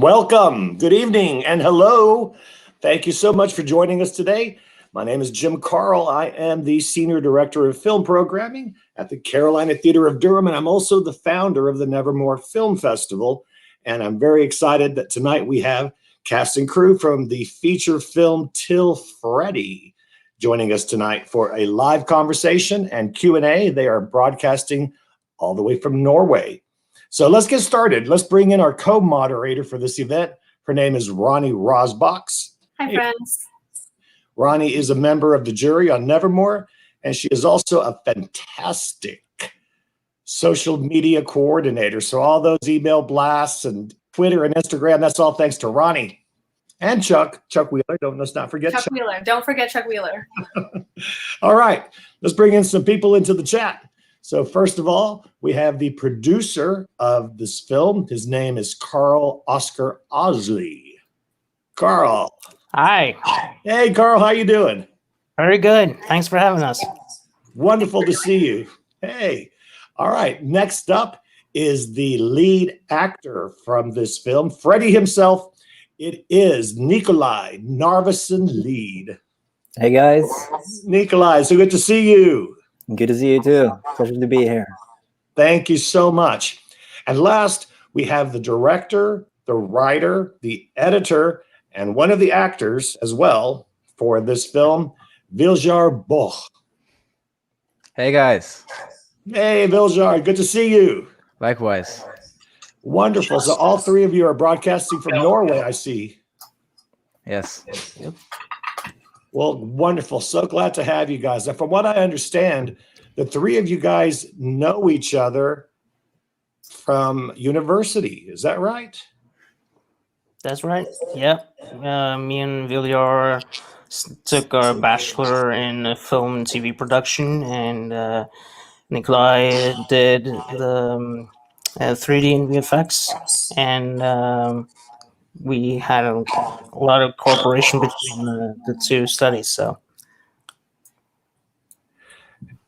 Welcome, good evening, and hello. Thank you so much for joining us today. My name is Jim Karl. I am the Senior Director of Film Programming at the Carolina Theater of Durham, and I'm also the founder of the Nevermore Film Festival. And I'm very excited that tonight we have cast and crew from the feature film TIL FREDDY joining us tonight for a live conversation and Q&A. They are broadcasting all the way from Norway. So let's get started. Let's bring in our co-moderator for this event. Her name is Ronnie Rozbox. Hi, friends. Ronnie is a member of the jury on Nevermore, and she is also a fantastic social media coordinator. So all those email blasts and Twitter and Instagram, that's all thanks to Ronnie. And Chuck Wheeler. Let's not forget Chuck Wheeler. Don't forget Chuck Wheeler. All right, let's bring in some people into the chat. So first of all, we have the producer of this film. His name is Karl Oskar Åsli. Karl. Hi. Hey, Karl, how you doing? Very good. Thanks for having us. Wonderful to see you. Hey. All right, next up is the lead actor from this film, Freddie himself. It is Nicolai, Narvesen lead. Hey, guys. Nicolai, so good to see you. Good to see you too. Pleasure to be here. Thank you so much. And last, we have the director, the writer, the editor, and one of the actors as well for this film, Viljar. Hey, guys. Hey, Viljar, good to see you. Likewise. Wonderful. So all three of you are broadcasting from Norway, I see. Yes. Yep. Well, wonderful. So glad to have you guys. And from what I understand, the three of you guys know each other from university. Is that right? That's right. Yeah. Me and Viljar took our bachelor in film and TV production, and Nicolai did the 3D and VFX, and we had a lot of cooperation between the two studies. So,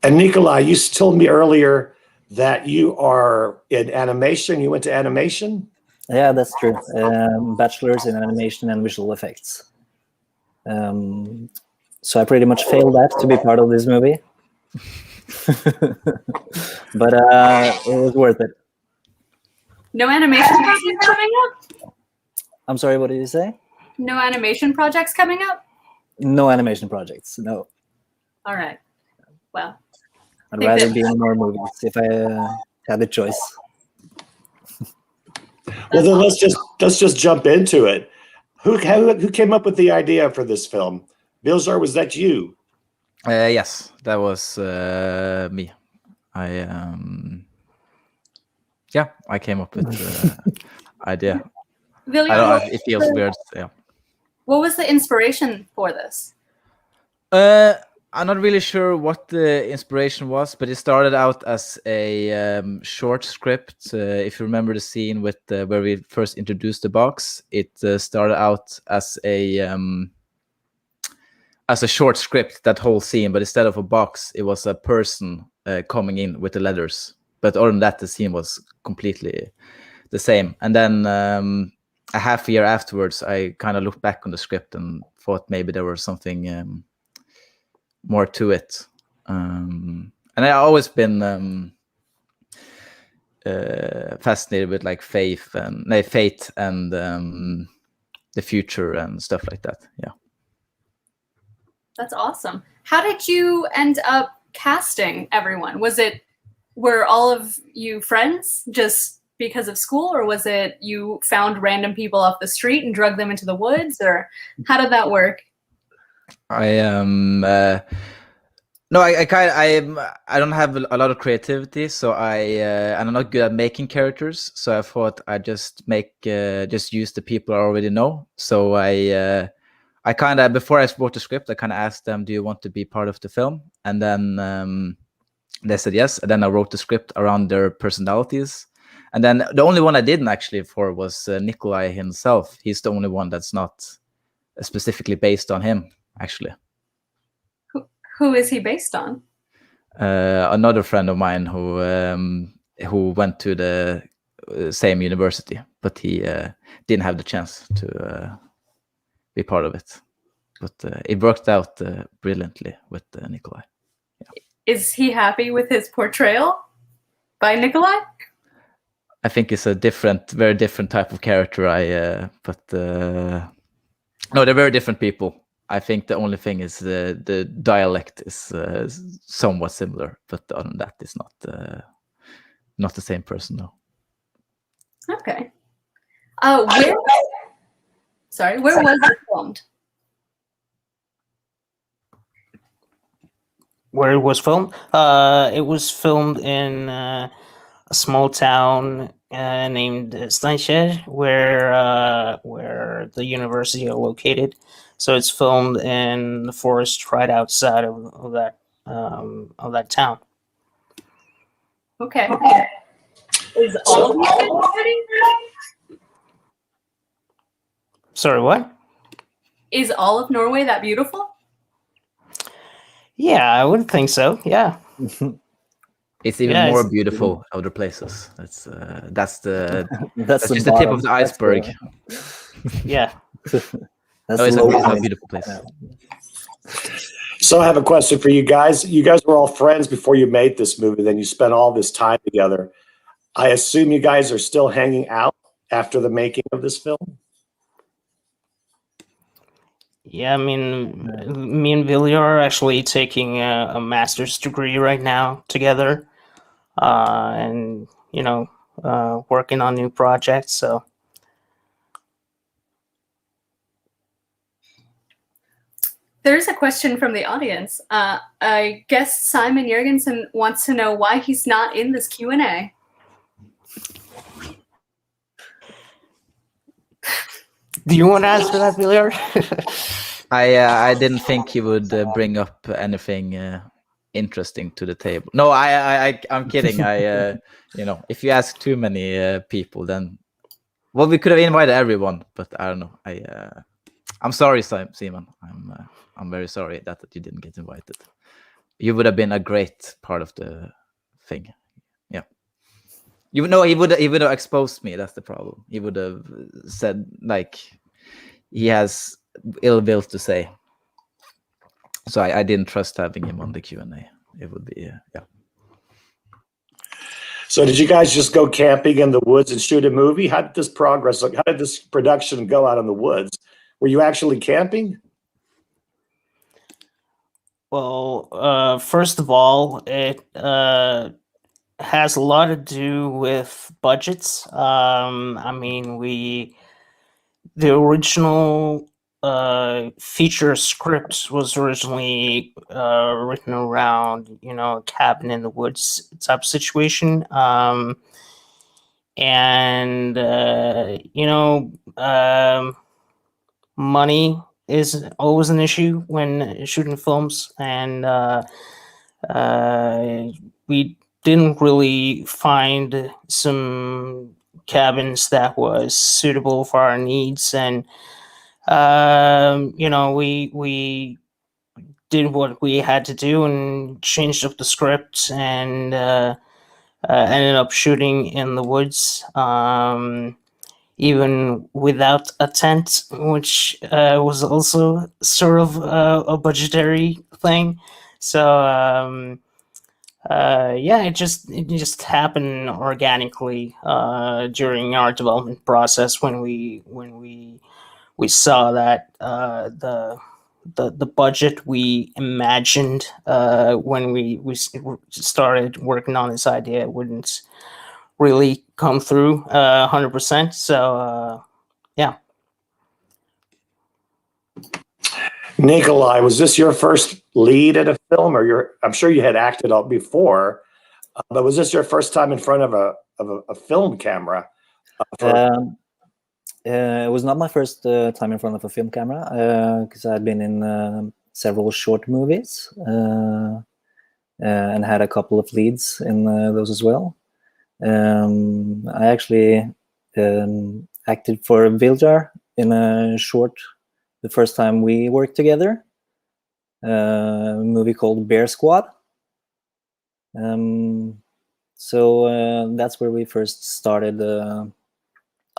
and Nicolai, you told me earlier that you are in animation. You went to animation? Yeah, that's true. Bachelor's in animation and visual effects. So I pretty much failed that to be part of this movie. But it was worth it. No animation projects coming up? I'm sorry, what did you say? No animation projects coming up? No animation projects, no. All right. Well, I'd rather be in more movies if I had the choice. Well, then let's just jump into it. Who came up with the idea for this film? Viljar, was that you? Yes, that was me. I came up with the idea. Viljar, I don't know, it feels weird. Yeah. What was the inspiration for this? I'm not really sure what the inspiration was, but it started out as a short script. If you remember the scene with where we first introduced the box, it started out as a short script, that whole scene. But instead of a box, it was a person coming in with the letters. But other than that, the scene was completely the same. And then a half a year afterwards, I kind of looked back on the script and thought maybe there was something more to it. And I've always been fascinated with like fate and the future and stuff like that. Yeah. That's awesome. How did you end up casting everyone? Were all of you friends just because of school, or was it you found random people off the street and drug them into the woods, or how did that work? I don't have a lot of creativity, so and I'm not good at making characters. So I thought I'd just use the people I already know. So I kind of, before I wrote the script, I kind of asked them, "Do you want to be part of the film?" And then they said yes. And then I wrote the script around their personalities. And then the only one I didn't actually for was Nicolai himself. He's the only one that's not specifically based on him, actually. Who is he based on? Another friend of mine who went to the same university, but he didn't have the chance to be part of it. But it worked out brilliantly with Nicolai. Is he happy with his portrayal by Nicolai? I think it's a very different type of character. No, they're very different people. I think the only thing is the dialect is somewhat similar, but other than that, it's not the same person. No. Okay. Where was it filmed? Where it was filmed? It was filmed in a small town named Steinkjer, where the university are located. So it's filmed in the forest right outside of that town. Okay. Is all of Norway pretty? Sorry, what? Is all of Norway that beautiful? Yeah, I would think so. Yeah. It's even more beautiful other places. That's just the tip of the iceberg. Yeah. It's a beautiful place. So I have a question for you guys. You guys were all friends before you made this movie. Then you spent all this time together. I assume you guys are still hanging out after the making of this film? Yeah, I mean, me and Viljar are actually taking a master's degree right now together, and working on new projects. So there's a question from the audience. I guess Simon Jurgensen wants to know why he's not in this Q&A. do you want to answer that, Viljar? I didn't think he would bring up anything interesting to the table. No, I'm kidding. If you ask too many people, then we could have invited everyone, but I don't know. I'm sorry, Simon. I'm very sorry that you didn't get invited. You would have been a great part of the thing. Yeah. He would have exposed me. That's the problem. He would have said like he has ill will to say. So I didn't trust having him on the Q&A. It would be yeah. So did you guys just go camping in the woods and shoot a movie? How did this progress look? How did this production go out in the woods? Were you actually camping? Well, first of all, it has a lot to do with budgets. I mean, the original feature script was originally written around, a cabin in the woods type situation. And money is always an issue when shooting films, and we didn't really find some cabins that was suitable for our needs, and we did what we had to do and changed up the script and ended up shooting in the woods, even without a tent, which was also sort of a budgetary thing. So it just happened organically during our development process when we saw that the budget we imagined when we started working on this idea wouldn't really come through 100%. So yeah. Nicolai, was this your first lead at a film, or I'm sure you had acted out before, but was this your first time in front of a film camera? It was not my first time in front of a film camera, because I'd been in several short movies and had a couple of leads in those as well. I actually acted for Viljar in a short the first time we worked together, a movie called Bear Squad. So So that's where we first started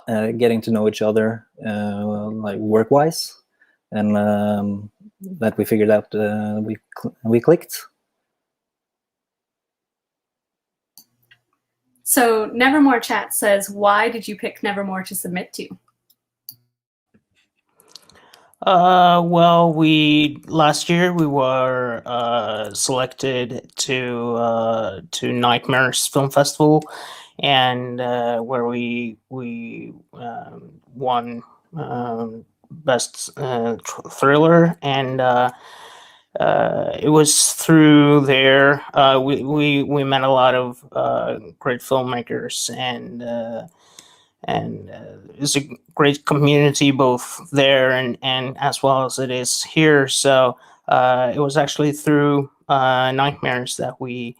getting to know each other, like work-wise, and that we figured out we clicked. So Nevermore chat says, why did you pick Nevermore to submit to? Well, last year we were selected to Nightmares Film Festival, and where we won best thriller, and it was through there we met a lot of great filmmakers, and it's a great community both there and as well as it is here. So it was actually through Nightmares that we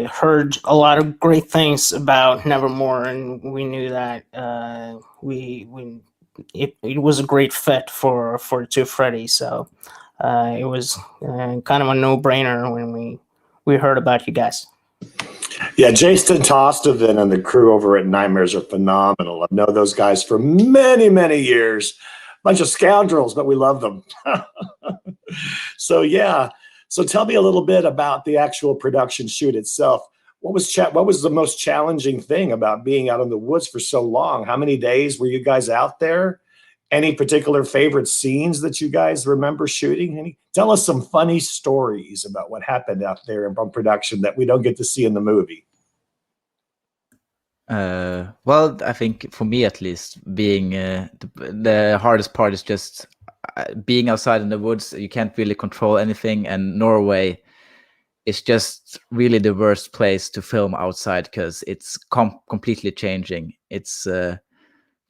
heard a lot of great things about Nevermore, and we knew that it was a great fit for TIL FREDDY. So it was kind of a no-brainer when we heard about you guys. Yeah, Jason Tostovan and the crew over at Nightmares are phenomenal. I've known those guys for many, many years. Bunch of scoundrels, but we love them. So yeah, so tell me a little bit about the actual production shoot itself. What was the most challenging thing about being out in the woods for so long? How many days were you guys out there? Any particular favorite scenes that you guys remember shooting? Tell us some funny stories about what happened out there in production that we don't get to see in the movie. Well, I think for me at least, being the hardest part is just being outside in the woods. You can't really control anything, and Norway is just really the worst place to film outside because it's completely changing. It's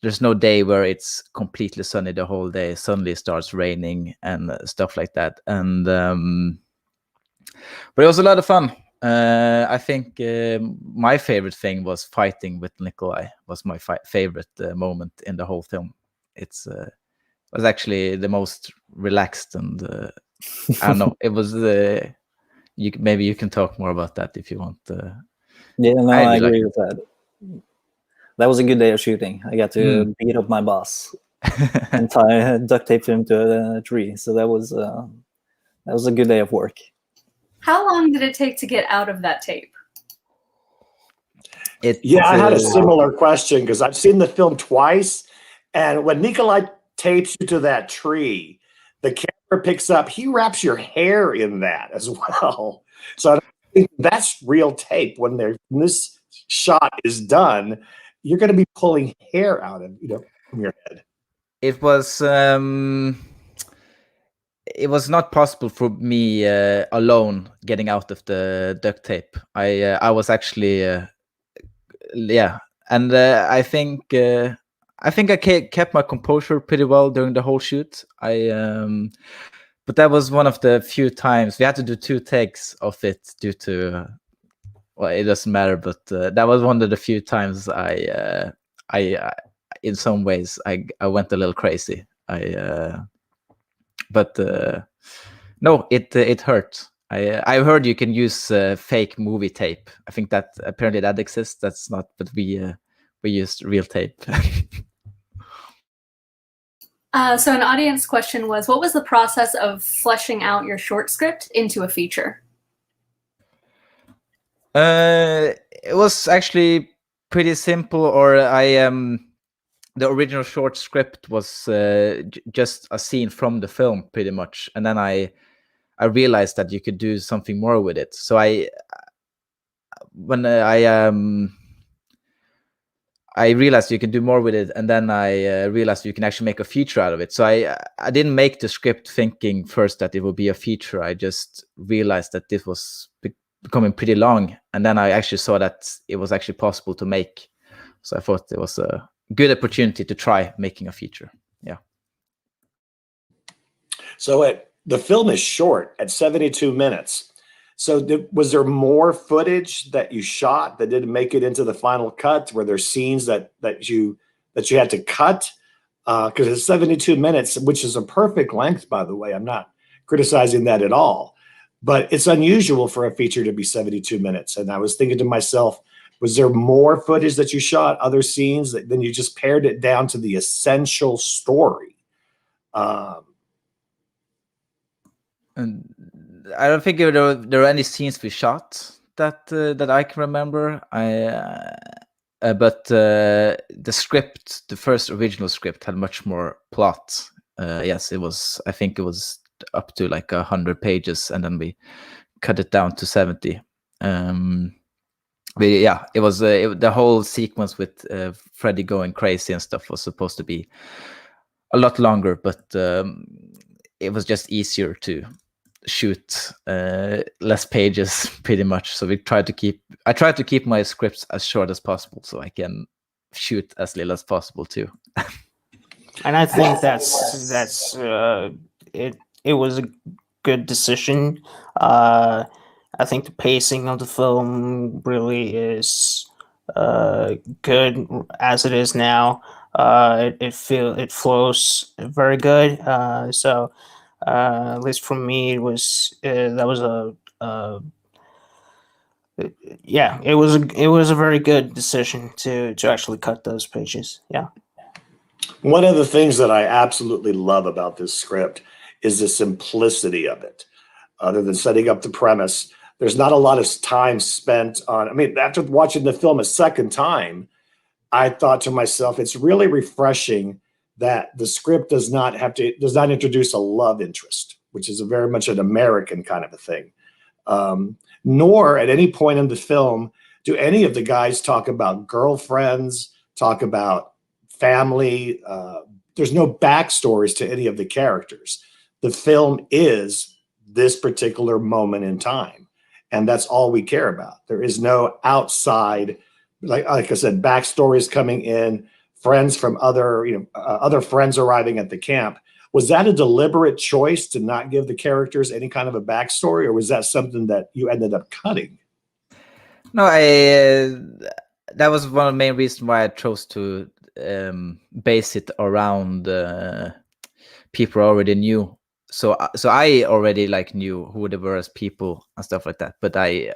there's no day where it's completely sunny the whole day. Suddenly it starts raining and stuff like that. And but it was a lot of fun. I think my favorite thing was fighting with Nicolai. Was my favorite moment in the whole film. It's was actually the most relaxed, and I don't know. It was maybe you can talk more about that if you want. Yeah, no, I agree with that. That was a good day of shooting. I got to beat up my boss and duct tape him to a tree. So that was a good day of work. How long did it take to get out of that tape? I had a similar question because I've seen the film twice, and when Nicolai tapes you to that tree, the camera picks up, he wraps your hair in that as well. So I think that's real tape. When this shot is done, you're going to be pulling hair out of from your head. It was not possible for me alone getting out of the duct tape. I was actually and I think I kept my composure pretty well during the whole shoot. But that was one of the few times we had to do 2 takes of it due to well, it doesn't matter. But that was one of the few times I in some ways I went a little crazy. But no, it hurt. I heard you can use fake movie tape. I think that apparently that exists. That's not, but we used real tape. So an audience question was, what was the process of fleshing out your short script into a feature? It was actually pretty simple. Or the original short script was just a scene from the film, pretty much, and then I realized that you could do something more with it. So when I realized you can do more with it, and then I realized you can actually make a feature out of it. So I didn't make the script thinking first that it would be a feature. I just realized that this was becoming pretty long, and then I actually saw that it was actually possible to make. So I thought it was a good opportunity to try making a feature. Yeah. So the film is short at 72 minutes. So was there more footage that you shot that didn't make it into the final cut? Were there scenes that you had to cut? Because it's 72 minutes, which is a perfect length, by the way. I'm not criticizing that at all. but it's unusual for a feature to be 72 minutes. And I was thinking to myself, was there more footage that you shot, other scenes, that then you just pared it down to the essential story? And I don't think there were any scenes we shot that that I can remember. But the script, the first original script, had much more plot. Yes, it was. I think it was up to like 100 pages, and then we cut it down to 70. Yeah, it was the whole sequence with Freddy going crazy and stuff was supposed to be a lot longer, but it was just easier to shoot less pages, pretty much. So I tried to keep my scripts as short as possible, so I can shoot as little as possible too. And I think that's it. It was a good decision. I think the pacing of the film really is good as it is now. It flows very good. So at least for me, it was that was it was a very good decision to actually cut those pages. Yeah. One of the things that I absolutely love about this script is the simplicity of it. Other than setting up the premise, there's not a lot of time spent on. I mean, after watching the film a second time, I thought to myself, it's really refreshing that the script does not introduce a love interest, which is very much an American kind of a thing. Nor at any point in the film do any of the guys talk about girlfriends, talk about family. There's no backstories to any of the characters. The film is this particular moment in time, and that's all we care about. There is no outside, like I said, backstories coming in, friends from other friends arriving at the camp. Was that a deliberate choice to not give the characters any kind of a backstory, or was that something that you ended up cutting? No, that was one of the main reasons why I chose to base it around people I already knew. So I already like knew who they were as people and stuff like that. But I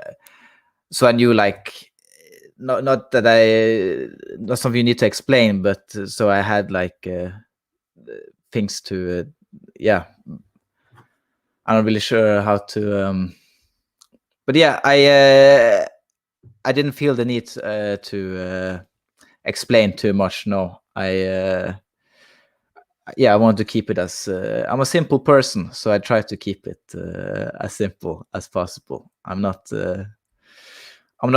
knew, like, not that not something you need to explain, but so I had like things to I'm not really sure how to but yeah, I didn't feel the need to explain too much. No, I wanted to keep it as I'm a simple person, so I try to keep it as simple as possible. I'm not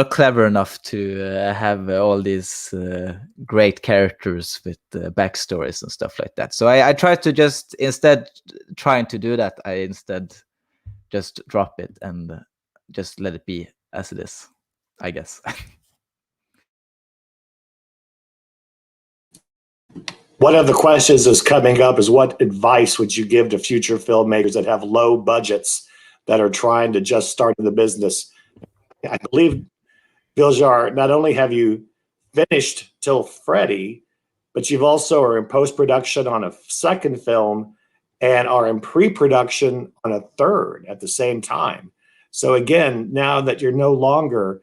clever enough to have all these great characters with backstories and stuff like that. So I try to just, instead trying to do that, I instead just drop it and just let it be as it is, I guess. One of the questions that's coming up is, what advice would you give to future filmmakers that have low budgets that are trying to just start in the business? I believe, Viljar, not only have you finished TIL Freddy, but you've also are in post-production on a second film and are in pre-production on a third at the same time. So again, now that you're no longer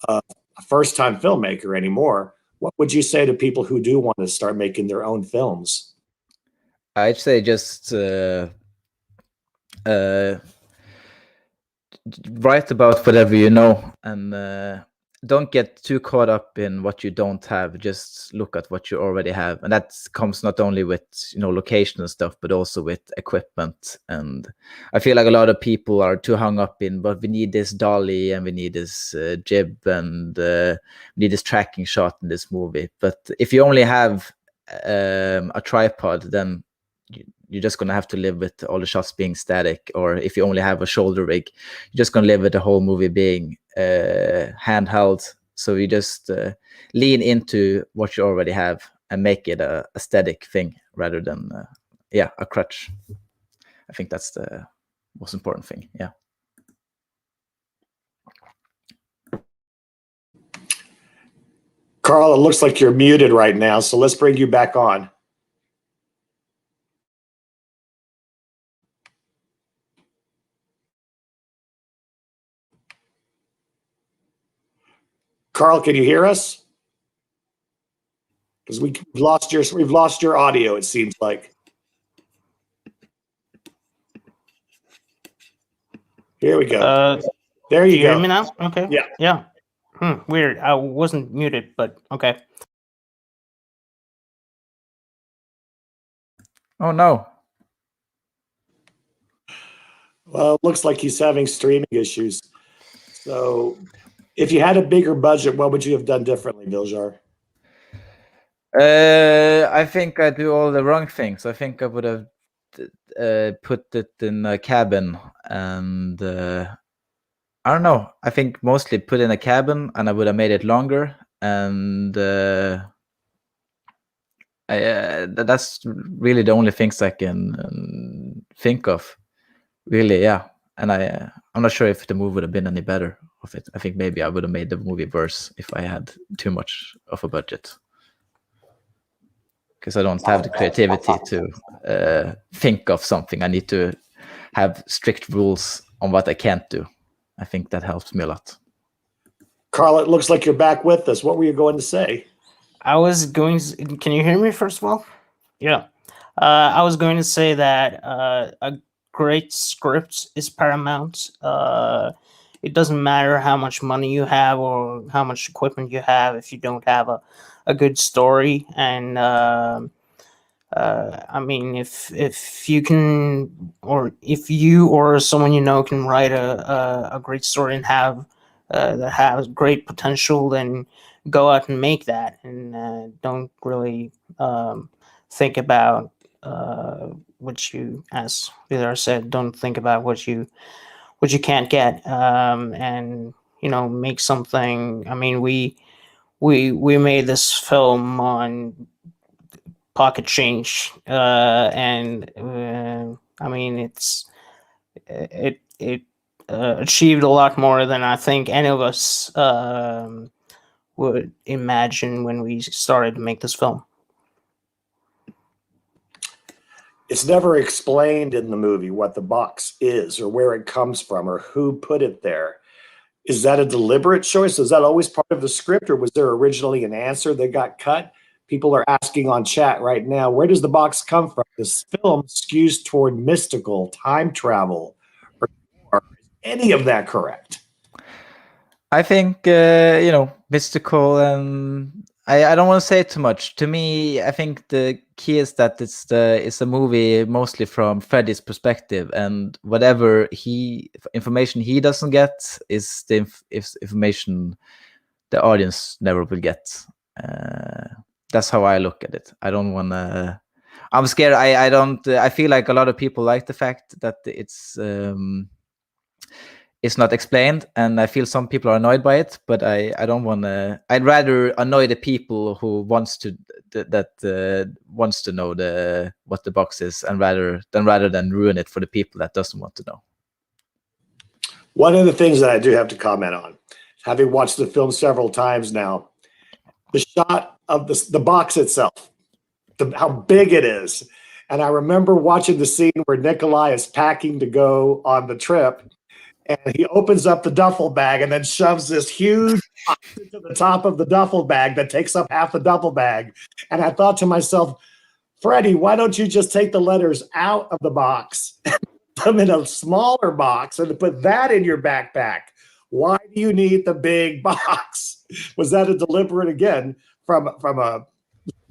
a first-time filmmaker anymore, what would you say to people who do want to start making their own films? I'd say just write about whatever you know, and don't get too caught up in what you don't have. Just look at what you already have, and that comes not only with location and stuff, but also with equipment. And I feel like a lot of people are too hung up in, but we need this dolly and we need this jib and we need this tracking shot in this movie. But if you only have a tripod, then you're just going to have to live with all the shots being static. Or if you only have a shoulder rig, you're just going to live with the whole movie being handheld. So you just lean into what you already have and make it a static thing rather than a crutch. I think that's the most important thing. Yeah. Karl, it looks like you're muted right now, so let's bring you back on. Karl, can you hear us? Because we've lost your audio, it seems like. Here we go. There you Do you go. hear me now? Okay. Yeah. Yeah. Weird. I wasn't muted, but okay. Oh no. Well, it looks like he's having streaming issues. So if you had a bigger budget, what would you have done differently, Viljar? I think I do all the wrong things. I think I would have put it in a cabin, and I don't know. I think mostly put in a cabin, and I would have made it longer. And that's really the only things I can think of. Really, yeah. And I'm not sure if the movie would have been any better of it. I think maybe I would have made the movie worse if I had too much of a budget. Because I don't have the creativity to think of something. I need to have strict rules on what I can't do. I think that helps me a lot. Karl, it looks like you're back with us. What were you going to say? I was going. Can you hear me first of all? Yeah. I was going to say that a great script is paramount. It doesn't matter how much money you have or how much equipment you have if you don't have a good story. And I mean, if you can, or if you or someone you know can write a great story and have that has great potential, then go out and make that, and don't really think about what you, as Viljar said, don't think about what you can't get, and make something. I mean, we made this film on pocket change, and I mean, it achieved a lot more than I think any of us would imagine when we started to make this film. It's never explained in the movie what the box is or where it comes from or who put it there. Is that a deliberate choice? Is that always part of the script, or was there originally an answer that got cut? People are asking on chat right now, where does the box come from? This film skews toward mystical, time travel, or is any of that correct? I think mystical, and I don't want to say too much. To me, I think the key is that it's a movie mostly from Freddy's perspective, and whatever information he doesn't get is the information the audience never will get. That's how I look at it. I don't want to. I'm scared. I don't. I feel like a lot of people like the fact that it's not explained, and I feel some people are annoyed by it. But I don't want to. I'd rather annoy the people who wants to wants to know what the box is, and rather than ruin it for the people that doesn't want to know. One of the things that I do have to comment on, having watched the film several times now, the shot of the box itself, how big it is. And I remember watching the scene where Nicolai is packing to go on the trip, and he opens up the duffel bag and then shoves this huge box into the top of the duffel bag that takes up half the duffel bag. And I thought to myself, Freddy, why don't you just take the letters out of the box and put them in a smaller box and put that in your backpack? Why do you need the big box? Was that a deliberate, again, from a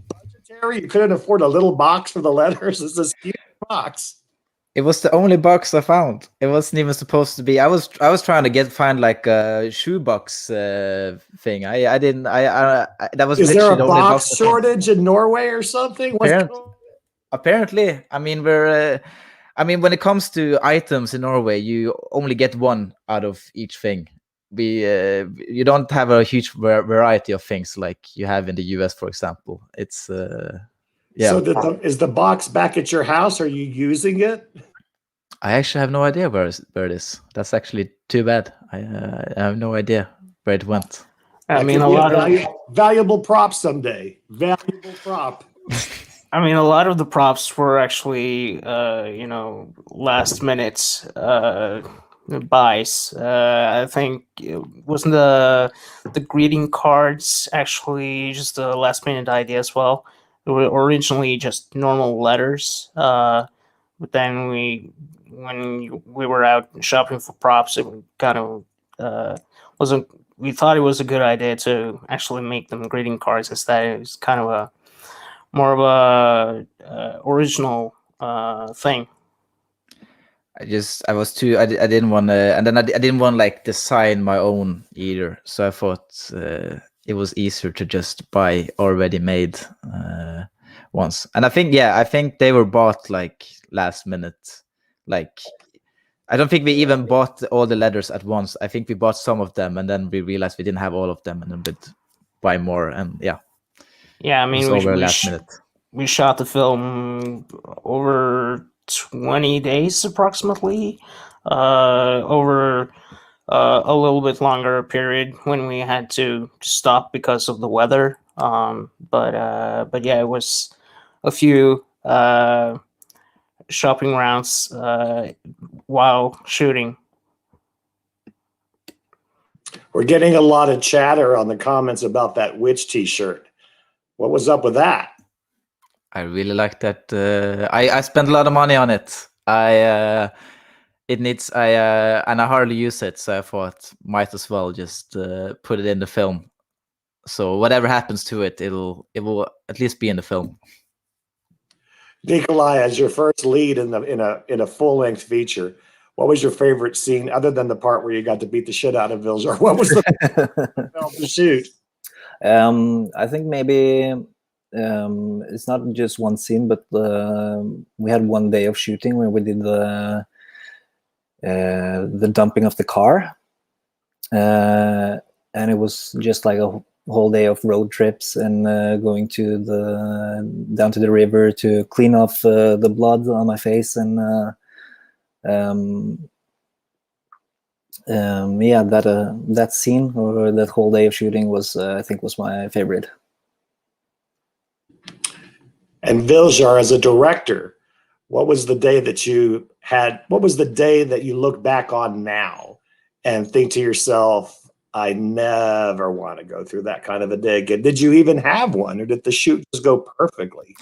budgetary? You couldn't afford a little box for the letters? It's this huge box. It was the only box I found. It wasn't even supposed to be. I was trying to find like a shoebox thing. I didn't. That was. Is there a the only box shortage in Norway or something? Apparently, I mean, when it comes to items in Norway, you only get one out of each thing. You don't have a huge variety of things like you have in the US, for example. It's yeah. So is the box back at your house? Are you using it? I actually have no idea where it is. That's actually too bad. I have no idea where it went. I mean, a lot of valuable prop someday. Valuable prop. I mean, a lot of the props were actually, last minute buys. I think it wasn't the greeting cards actually just a last minute idea as well. They were originally just normal letters, but then when we were out shopping for props, it kind of wasn't. We thought it was a good idea to actually make them greeting cards instead. It was kind of a more of a original thing. I didn't want to, and then I didn't want like design my own either. So I thought it was easier to just buy already made ones. And I think they were bought like last minute. Like I don't think we even bought all the letters at once. I think we bought some of them, and then we realized we didn't have all of them, and then we'd buy more. And yeah, I mean, last minute. We shot the film over 20 days approximately, over a little bit longer period when we had to stop because of the weather. But yeah, it was a few shopping rounds while shooting. We're getting a lot of chatter on the comments about that witch t-shirt. What was up with that? I really like that. I spent a lot of money on it. It needs and I hardly use it, so I thought might as well just put it in the film. So whatever happens to it, it will at least be in the film. Nicolai, as your first lead in a full-length feature, what was your favorite scene other than the part where you got to beat the shit out of Viljar? What was the shoot? I think maybe it's not just one scene, but we had one day of shooting where we did the dumping of the car, and it was just like a whole day of road trips and going down to the river to clean off the blood on my face, and yeah, that scene or that whole day of shooting was I think was my favorite. And Viljar, as a director, what was the day that you had? What was the day that you look back on now and think to yourself, I never want to go through that kind of a day again? Did you even have one, or did the shoot just go perfectly?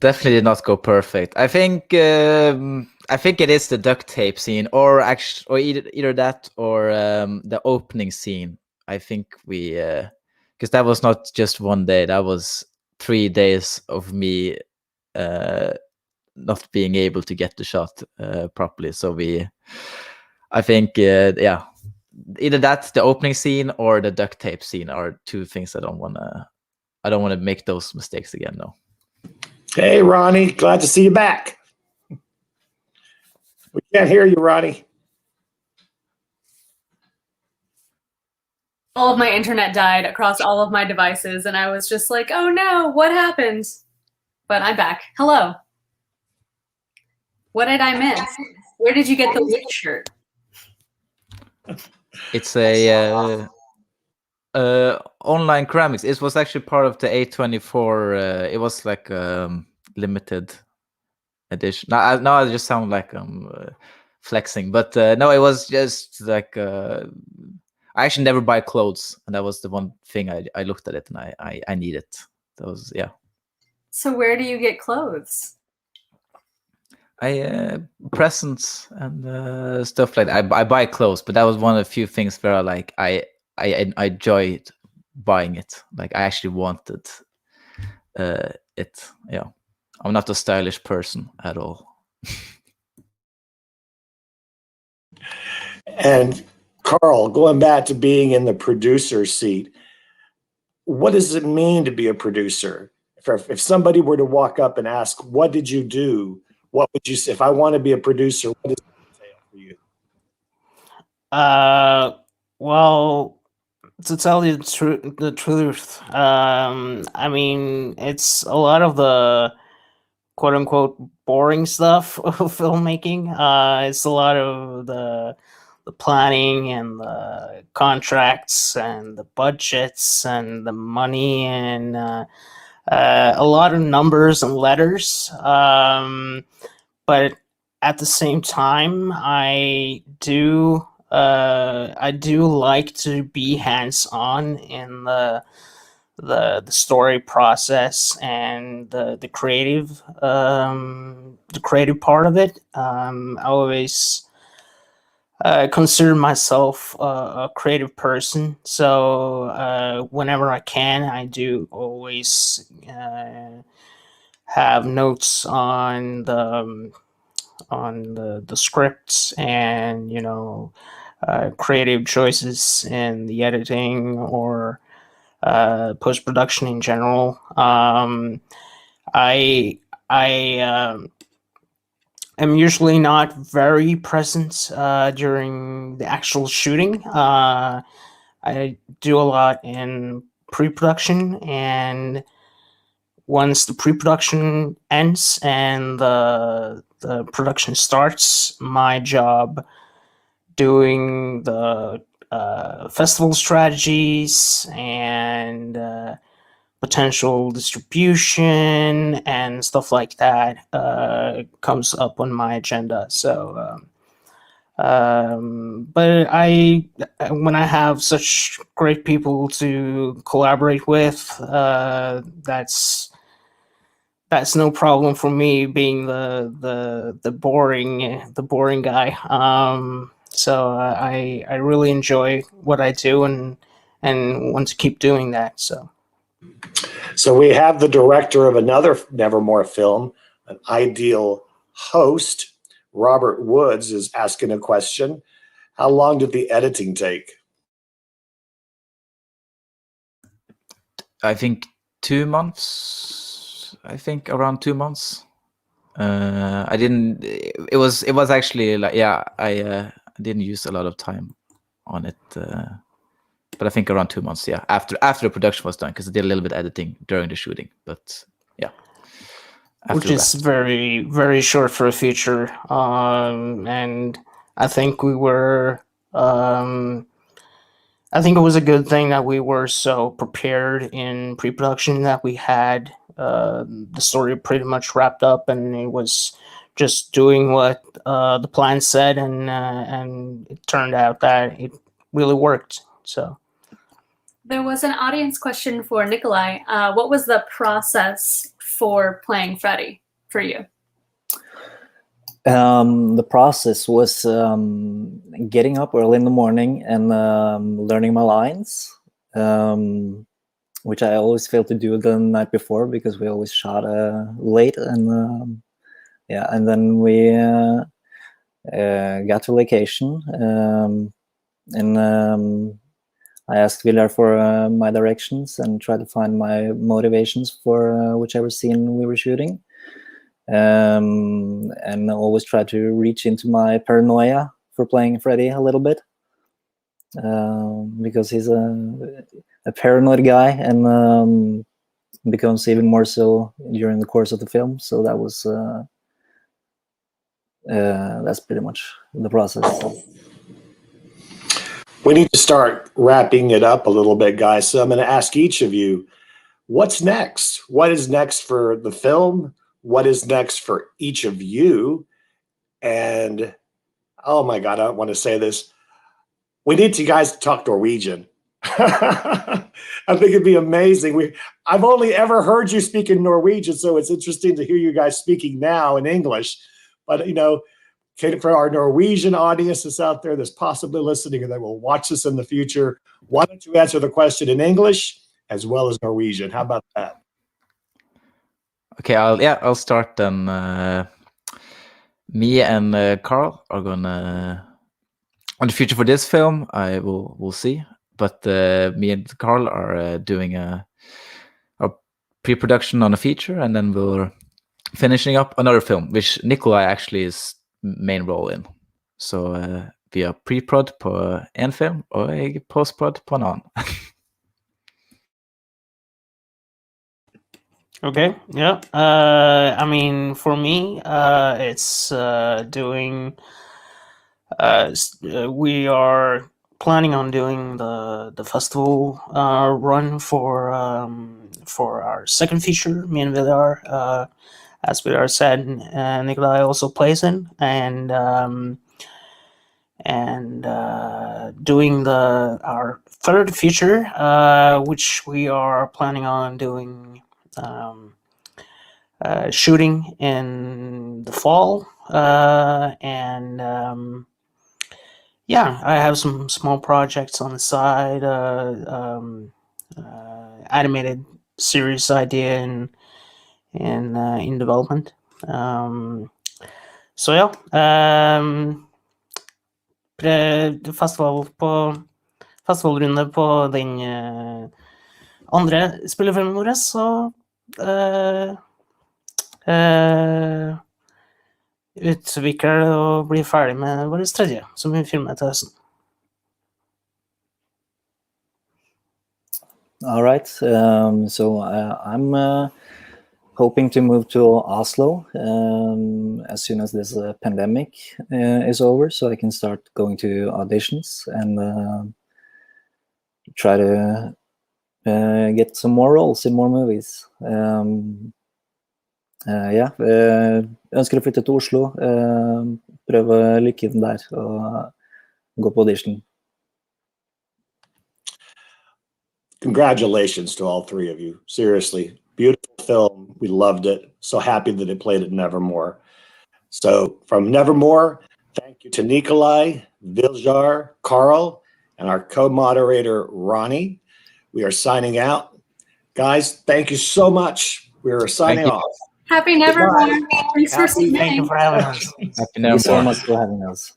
Definitely did not go perfect. I think it is the duct tape scene, or either that or the opening scene. I think we because that was not just one day. That was 3 days of me not being able to get the shot properly. So I think yeah, either that's the opening scene or the duct tape scene are two things I don't want to make those mistakes again. No. Hey, Ronnie, glad to see you back. We can't hear you, Ronnie. All of my internet died across all of my devices, and I was just like, oh no, what happened? But I'm back. Hello. What did I miss? Where did you get the witch shirt? It's a online ceramics. It was actually part of the A24. It was like limited edition. Now I just sound like I'm flexing, but no, it was just like I actually never buy clothes, and that was the one thing I looked at it and I need it. That was yeah. So where do you get clothes? Presents and stuff like that. I buy clothes, but that was one of the few things where I enjoyed buying it. Like I actually wanted it. Yeah, I'm not a stylish person at all. And Karl, going back to being in the producer seat, what does it mean to be a producer? If somebody were to walk up and ask, what did you do? What would you say? If I want to be a producer, what does it entail for you? Well, to tell you the truth, I mean, it's a lot of the quote unquote boring stuff of filmmaking. It's a lot of the planning and the contracts and the budgets and the money and a lot of numbers and letters. But at the same time, I do like to be hands-on in the story process and the creative part of it. I always consider myself a creative person, so whenever I can, I do always have notes on the scripts, and creative choices in the editing or post production in general. I am usually not very present during the actual shooting. I do a lot in pre-production, and once the pre-production ends and the production starts, my job doing the festival strategies and potential distribution and stuff like that comes up on my agenda. So, but when I have such great people to collaborate with, that's no problem for me, being the boring guy. So I really enjoy what I do and want to keep doing that. So we have the director of another Nevermore film, an ideal host. Robert Woods is asking a question. How long did the editing take? I think 2 months. I think around 2 months. I didn't. It was actually like, yeah. I didn't use a lot of time on it, but I think around 2 months. Yeah, after the production was done, because I did a little bit of editing during the shooting. But yeah, which is very, very short for a feature. And I think we were. I think it was a good thing that we were so prepared in pre-production, that we had the story pretty much wrapped up, and it was just doing what the plan said, and it turned out that it really worked. So there was an audience question for Nicolai. What was the process for playing Freddy for you? The process was getting up early in the morning and learning my lines, which I always failed to do the night before because we always shot late. And yeah, and then we got to location, and I asked Viljar for my directions and tried to find my motivations for whichever scene we were shooting. And I always try to reach into my paranoia for playing Freddy a little bit, because he's a paranoid guy, and becomes even more so during the course of the film. So that was that's pretty much the process. We need to start wrapping it up a little bit, guys. So I'm going to ask each of you, what's next? What is next for the film? What is next for each of you? And oh my God, I don't want to say this. We need you guys to talk Norwegian. I think it'd be amazing. I've only ever heard you speak in Norwegian, so it's interesting to hear you guys speaking now in English. But for our Norwegian audience that's out there that's possibly listening and that will watch this in the future, why don't you answer the question in English as well as Norwegian? How about that? Okay, I'll start then. Me and Karl are gonna, on the future for this film, we'll see. But me and Karl are doing a pre-production on a feature, and then we're finishing up another film, which Nicolai actually is main role in. Så vi har pre-prod på en film og post-prod på en annen. Okay, yeah. I mean, for me, it's doing. We are planning on doing the festival run for our second feature, me and Viljar. as Viljar said, Nicolai also plays in, and doing our third feature, which we are planning on doing, shooting in the fall, and yeah, I have some small projects on the side, animated series idea in development. Så ja, festivalrunde på den andre spillefilmen vår, så utvikler det og blir ferdig med vår tredje, som vi filmer til høsten. All right. So I'm hoping to move to Oslo as soon as this pandemic is over, so I can start going to auditions and try to get some more roles in more movies. Ja, ønsker å flytte til Oslo, prøve lykken der og gå på audition. Congratulations to all three of you. Seriously, beautiful film. We loved it. So happy that it played at Nevermore. So from Nevermore, thank you to Nicolai, Viljar, Karl, and our co-moderator, Ronnie. We are signing out. Guys, thank you so much. We are signing off. Happy Nevermore. Thanks for submitting. Thank you for having us. Happy Thank you so Nevermore. much for having us.